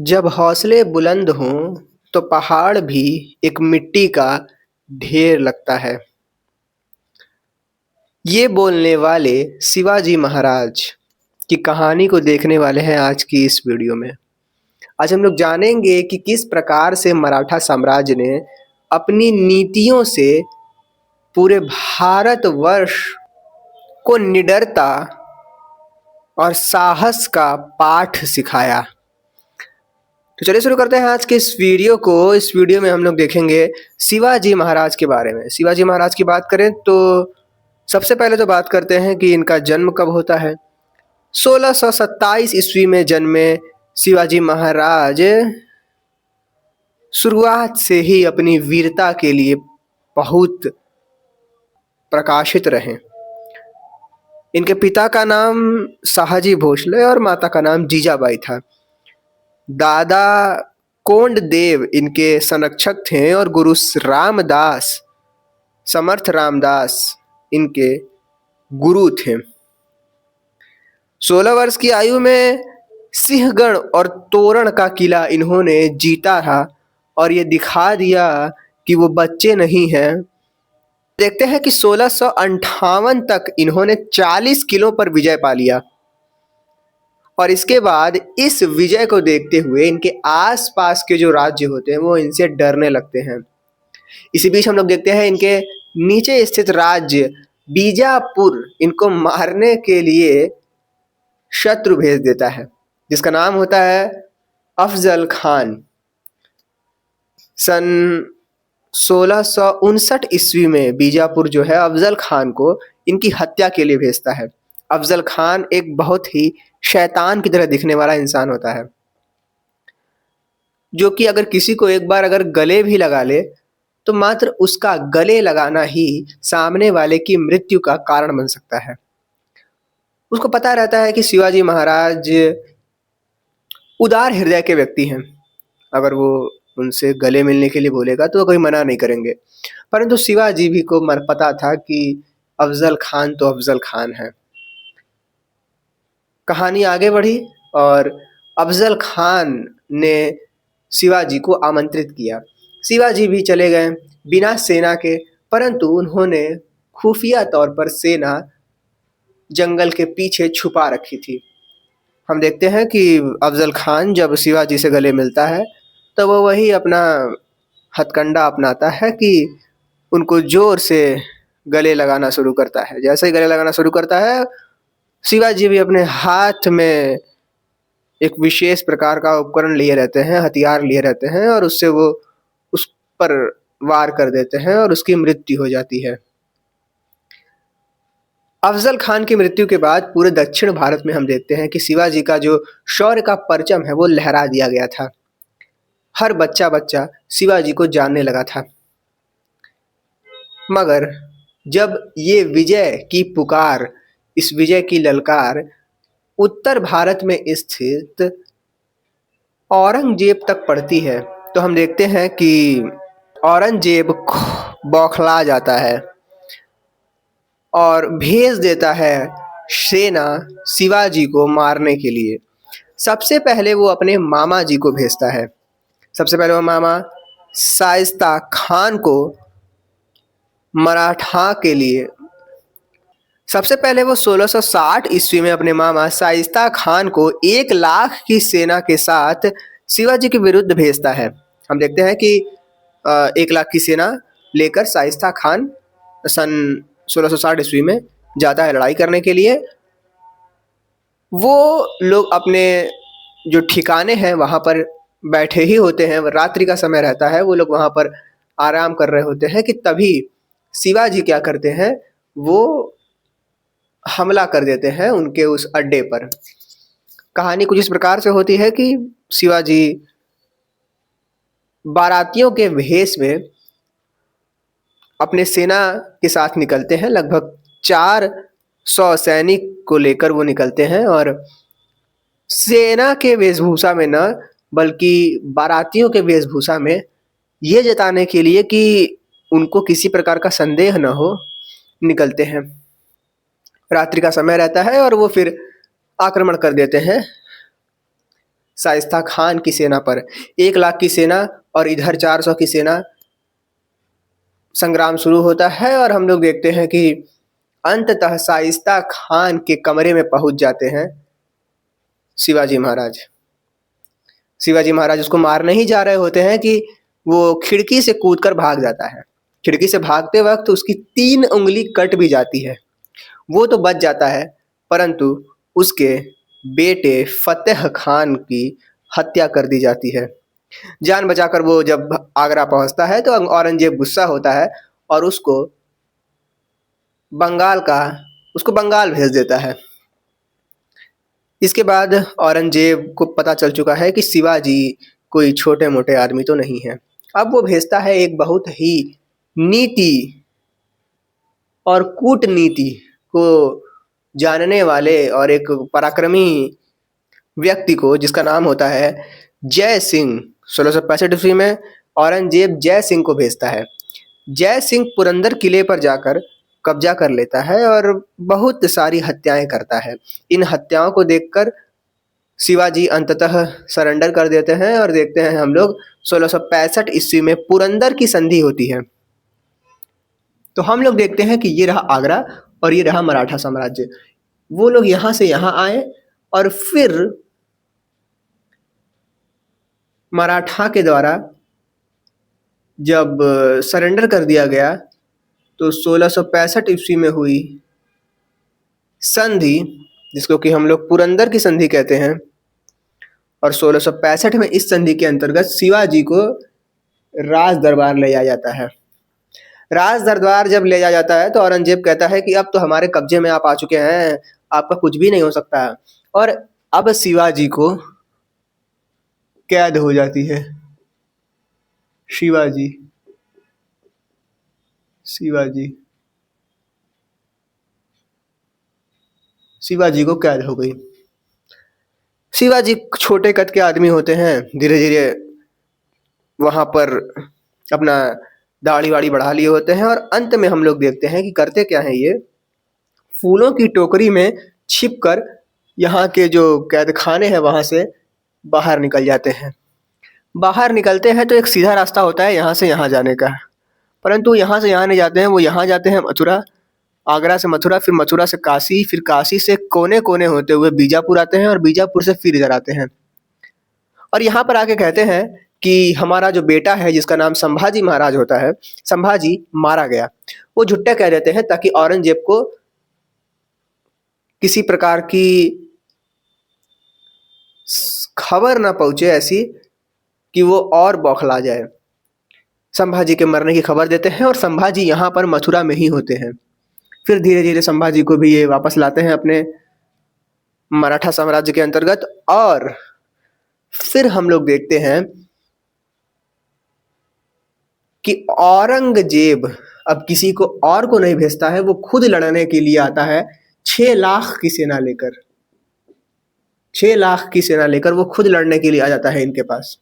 जब हौसले बुलंद हों तो पहाड़ भी एक मिट्टी का ढेर लगता है। ये बोलने वाले शिवाजी महाराज की कहानी को देखने वाले हैं आज की इस वीडियो में। आज हम लोग जानेंगे कि किस प्रकार से मराठा साम्राज्य ने अपनी नीतियों से पूरे भारतवर्ष को निडरता और साहस का पाठ सिखाया। तो चलिए शुरू करते हैं आज के इस वीडियो को। इस वीडियो में हम लोग देखेंगे शिवाजी महाराज के बारे में। शिवाजी महाराज की बात करें तो सबसे पहले तो बात करते हैं कि इनका जन्म कब होता है। 1627 ईस्वी में जन्मे शिवाजी महाराज शुरुआत से ही अपनी वीरता के लिए बहुत प्रकाशित रहे। इनके पिता का नाम शाहजी भोसले और माता का नाम जीजाबाई था। दादा कोंडदेव इनके संरक्षक थे और गुरु रामदास, समर्थ रामदास इनके गुरु थे। 16 वर्ष की आयु में सिंहगढ़ और तोरण का किला इन्होंने जीता था और ये दिखा दिया कि वो बच्चे नहीं हैं। देखते हैं कि 1658 तक इन्होंने 40 किलों पर विजय पा लिया और इसके बाद इस विजय को देखते हुए इनके आसपास के जो राज्य होते हैं वो इनसे डरने लगते हैं। इसी बीच हम लोग देखते हैं इनके नीचे स्थित राज्य बीजापुर इनको मारने के लिए शत्रु भेज देता है, जिसका नाम होता है अफजल खान। सन 1659 ईस्वी में बीजापुर जो है अफजल खान को इनकी हत्या के लिए भेजता है। अफजल खान एक बहुत ही शैतान की तरह दिखने वाला इंसान होता है, जो कि अगर किसी को एक बार अगर गले भी लगा ले तो मात्र उसका गले लगाना ही सामने वाले की मृत्यु का कारण बन सकता है। उसको पता रहता है कि शिवाजी महाराज उदार हृदय के व्यक्ति हैं, अगर वो उनसे गले मिलने के लिए बोलेगा तो वो कोई मना नहीं करेंगे। परंतु शिवाजी भी को पता था कि अफजल खान तो अफजल खान है। कहानी आगे बढ़ी और अफजल खान ने शिवाजी को आमंत्रित किया। शिवाजी भी चले गए बिना सेना के, परंतु उन्होंने खुफिया तौर पर सेना जंगल के पीछे छुपा रखी थी। हम देखते हैं कि अफजल खान जब शिवाजी से गले मिलता है तो वो वही अपना हथकंडा अपनाता है कि उनको जोर से गले लगाना शुरू करता है। जैसे ही गले लगाना शुरू करता है, शिवाजी भी अपने हाथ में एक विशेष प्रकार का उपकरण लिए रहते हैं, हथियार लिए रहते हैं और उससे वो उस पर वार कर देते हैं और उसकी मृत्यु हो जाती है। अफजल खान की मृत्यु के बाद पूरे दक्षिण भारत में हम देखते हैं कि शिवाजी का जो शौर्य का परचम है वो लहरा दिया गया था। हर बच्चा बच्चा शिवाजी को जानने लगा था। मगर जब ये विजय की पुकार, इस विजय की ललकार उत्तर भारत में स्थित औरंगजेब तक पड़ती है तो हम देखते हैं कि औरंगजेब बौखला जाता है और भेज देता है सेना शिवाजी को मारने के लिए। सबसे पहले वो अपने मामा जी को भेजता है। सबसे पहले वो मामा शाइस्ता खान को मराठा के लिए, सबसे पहले वो 1660 ईस्वी में अपने मामा शाइस्ता खान को 1 लाख की सेना के साथ शिवाजी के विरुद्ध भेजता है। हम देखते हैं कि 1 लाख की सेना लेकर शाइस्ता खान सन 1660 ईस्वी में जाता है लड़ाई करने के लिए। वो लोग अपने जो ठिकाने हैं वहाँ पर बैठे ही होते हैं, रात्रि का समय रहता है, वो लोग वहाँ पर आराम कर रहे होते हैं कि तभी शिवाजी क्या करते हैं, वो हमला कर देते हैं उनके उस अड्डे पर। कहानी कुछ इस प्रकार से होती है कि शिवाजी बारातियों के भेष में अपने सेना के साथ निकलते हैं। लगभग 400 सैनिक को लेकर वो निकलते हैं और सेना के वेशभूषा में न बल्कि बारातियों के वेशभूषा में, ये जताने के लिए कि उनको किसी प्रकार का संदेह न हो, निकलते हैं। रात्रि का समय रहता है और वो फिर आक्रमण कर देते हैं शाइस्ता खान की सेना पर। 1 लाख की सेना और इधर 400 की सेना, संग्राम शुरू होता है और हम लोग देखते हैं कि अंततः शाइस्ता खान के कमरे में पहुंच जाते हैं शिवाजी महाराज। शिवाजी महाराज उसको मारने ही जा रहे होते हैं कि वो खिड़की से कूदकर भाग जाता है। खिड़की से भागते वक्त उसकी 3 उंगली कट भी जाती है। वो तो बच जाता है, परंतु उसके बेटे फतेह खान की हत्या कर दी जाती है। जान बचाकर वो जब आगरा पहुंचता है तो औरंगजेब गुस्सा होता है और उसको बंगाल भेज देता है। इसके बाद औरंगजेब को पता चल चुका है कि शिवाजी कोई छोटे मोटे आदमी तो नहीं है। अब वो भेजता है एक बहुत ही नीति और कूटनीति को जानने वाले और एक पराक्रमी व्यक्ति को, जिसका नाम होता है जय सिंह। 1665 ईस्वी में औरंगजेब जय सिंह को भेजता है। जय सिंह पुरंदर किले पर जाकर कब्जा कर लेता है और बहुत सारी हत्याएं करता है। इन हत्याओं को देखकर शिवाजी अंततः सरेंडर कर देते हैं और देखते हैं हम लोग 1665 ईस्वी में पुरंदर की संधि होती है। तो हम लोग देखते हैं कि ये रहा आगरा और ये रहा मराठा साम्राज्य। वो लोग यहाँ से यहाँ आए और फिर मराठा के द्वारा जब सरेंडर कर दिया गया तो 1665 ईस्वी में हुई संधि, जिसको कि हम लोग पुरंदर की संधि कहते हैं, और 1665 में इस संधि के अंतर्गत शिवाजी को राज दरबार ले जाया जाता है। राज दरबार जब ले जाया जाता है तो औरंगजेब कहता है कि अब तो हमारे कब्जे में आप आ चुके हैं, आपका कुछ भी नहीं हो सकता। और अब शिवाजी को कैद हो जाती है। शिवाजी को कैद हो गई। शिवाजी छोटे कद के आदमी होते हैं, धीरे धीरे वहां पर अपना दाढ़ी वाड़ी बढ़ा लिए होते हैं और अंत में हम लोग देखते हैं कि करते क्या है, ये फूलों की टोकरी में छिपकर यहाँ के जो कैद खाने हैं वहां से बाहर निकल जाते हैं। बाहर निकलते हैं तो एक सीधा रास्ता होता है यहाँ से यहाँ जाने का, परंतु यहाँ से यहाँ नहीं जाते हैं, वो यहाँ जाते हैं मथुरा, आगरा से मथुरा, फिर मथुरा से काशी, फिर काशी से कोने कोने होते हुए बीजापुर आते हैं और बीजापुर से फिर इधर आते हैं और यहाँ पर आके कहते हैं कि हमारा जो बेटा है जिसका नाम संभाजी महाराज होता है, संभाजी मारा गया। वो झुट्टा कह देते हैं ताकि औरंगजेब को किसी प्रकार की खबर ना पहुंचे ऐसी कि वो और बौखला जाए। संभाजी के मरने की खबर देते हैं और संभाजी यहाँ पर मथुरा में ही होते हैं। फिर धीरे धीरे संभाजी को भी ये वापस लाते हैं अपने मराठा साम्राज्य के अंतर्गत। और फिर हम लोग देखते हैं कि औरंगजेब अब किसी को और को नहीं भेजता है, वो खुद लड़ने के लिए आता है 6 लाख की सेना लेकर। 6 लाख की सेना लेकर वो खुद लड़ने के लिए आ जाता है इनके पास।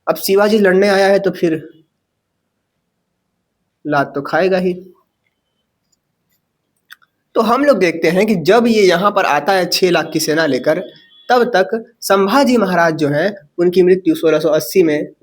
अब शिवाजी लड़ने आया है तो फिर लात तो खाएगा ही। तो हम लोग देखते हैं कि जब ये यहाँ पर आता है 6 लाख की सेना लेकर, तब तक संभाजी महाराज जो है उनकी मृत्यु 1680 में,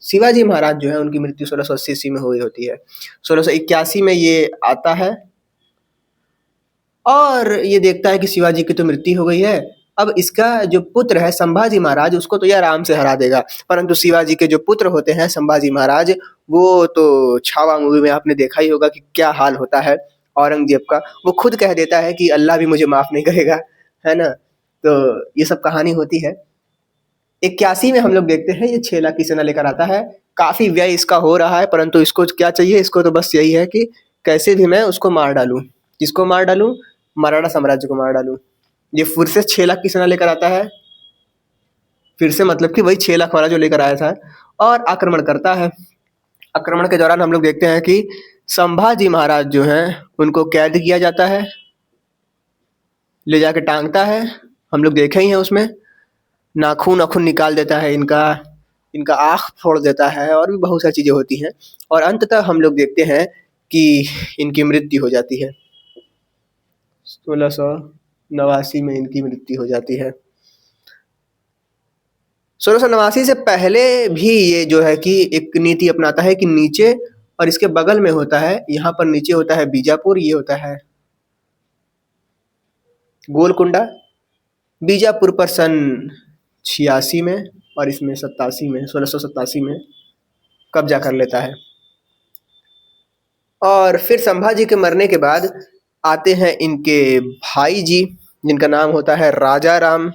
शिवाजी महाराज जो है उनकी मृत्यु 1680 ईस्वी में हुई होती है। 1681 में ये आता है और ये देखता है कि शिवाजी की तो मृत्यु हो गई है। अब इसका जो पुत्र है संभाजी महाराज, उसको तो ये आराम से हरा देगा, परंतु शिवाजी के जो पुत्र होते हैं संभाजी महाराज, वो तो छावा मूवी में आपने देखा ही होगा कि क्या हाल होता है औरंगजेब का। वो खुद कह देता है कि अल्लाह भी मुझे माफ नहीं करेगा, है ना। तो ये सब कहानी होती है। 81 में हम लोग देखते हैं ये 6 लाख की सेना लेकर आता है। काफी व्यय इसका हो रहा है, परंतु इसको क्या चाहिए, इसको तो बस यही है कि कैसे भी मैं उसको मार डालूं। किसको मार डालूं? मराठा साम्राज्य को मार डालूं। ये फिर से 6 लाख की सेना लेकर आता है, फिर से मतलब कि वही 6 लाख वाला जो लेकर आया था, और आक्रमण करता है। आक्रमण के दौरान हम लोग देखते हैं कि संभाजी महाराज जो हैं उनको कैद किया जाता है, ले जाके टांगता है। हम लोग देखे ही हैं उसमें नाखून निकाल देता है इनका आँख फोड़ देता है और भी बहुत सारी चीजें होती हैं। और अंततः हम लोग देखते हैं कि इनकी मृत्यु हो जाती है 1600 1689 में इनकी मृत्यु हो जाती है। 1689 से पहले भी ये जो है कि एक नीति अपनाता है कि नीचे और इसके बगल में होता है, यहाँ पर नीचे होता है बीजापुर, ये होता है गोलकुंडा। बीजापुर पर सन 86 में और इसमें 87 में 1687 में कब्जा कर लेता है। और फिर संभाजी के मरने के बाद आते हैं इनके भाई जी, जिनका नाम होता है राजा राम।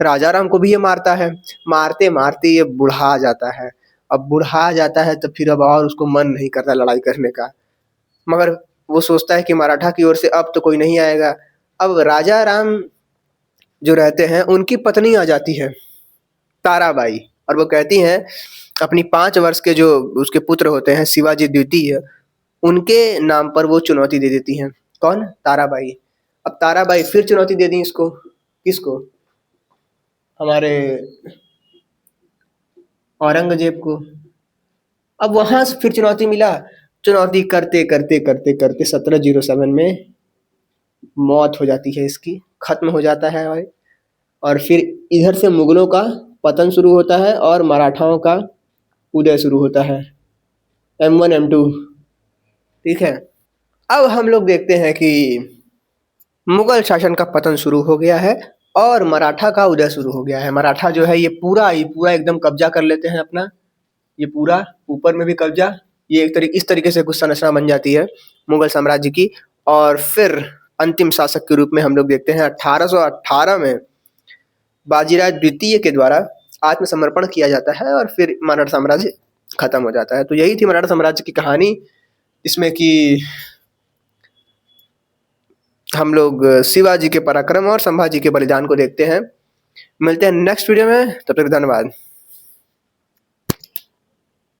राजा राम को भी ये मारता है। मारते मारते ये बुढ़ा जाता है। अब बुढ़ा जाता है तो फिर अब और उसको मन नहीं करता लड़ाई करने का, मगर वो सोचता है कि मराठा की ओर से अब तो कोई नहीं आएगा। अब राजा राम जो रहते हैं उनकी पत्नी आ जाती है ताराबाई, और वो कहती हैं अपनी 5 वर्ष के जो उसके पुत्र होते हैं शिवाजी द्वितीय, उनके नाम पर वो चुनौती दे देती हैं। कौन? ताराबाई। अब ताराबाई फिर चुनौती दे दी इसको। किसको? हमारे औरंगजेब को। अब वहां से फिर चुनौती मिला। चुनौती करते करते करते करते 1707 में मौत हो जाती है इसकी, खत्म हो जाता है भाई। और फिर इधर से मुगलों का पतन शुरू होता है और मराठाओं का उदय शुरू होता है। M1 M2, ठीक है। अब हम लोग देखते हैं कि मुगल शासन का पतन शुरू हो गया है और मराठा का उदय शुरू हो गया है। मराठा जो है ये पूरा एकदम कब्जा कर लेते हैं अपना, ये पूरा ऊपर में भी कब्जा। ये इस तरीके से कुछ संरचना बन जाती है मुगल साम्राज्य की। और फिर अंतिम शासक के रूप में हम लोग देखते हैं 1818 में बाजीराव द्वितीय के द्वारा आत्मसमर्पण किया जाता है और फिर मराठा साम्राज्य खत्म हो जाता है। तो यही थी मराठा साम्राज्य की कहानी, इसमें कि हम लोग शिवाजी के पराक्रम और संभाजी के बलिदान को देखते हैं। मिलते हैं नेक्स्ट वीडियो में, तब तक धन्यवाद।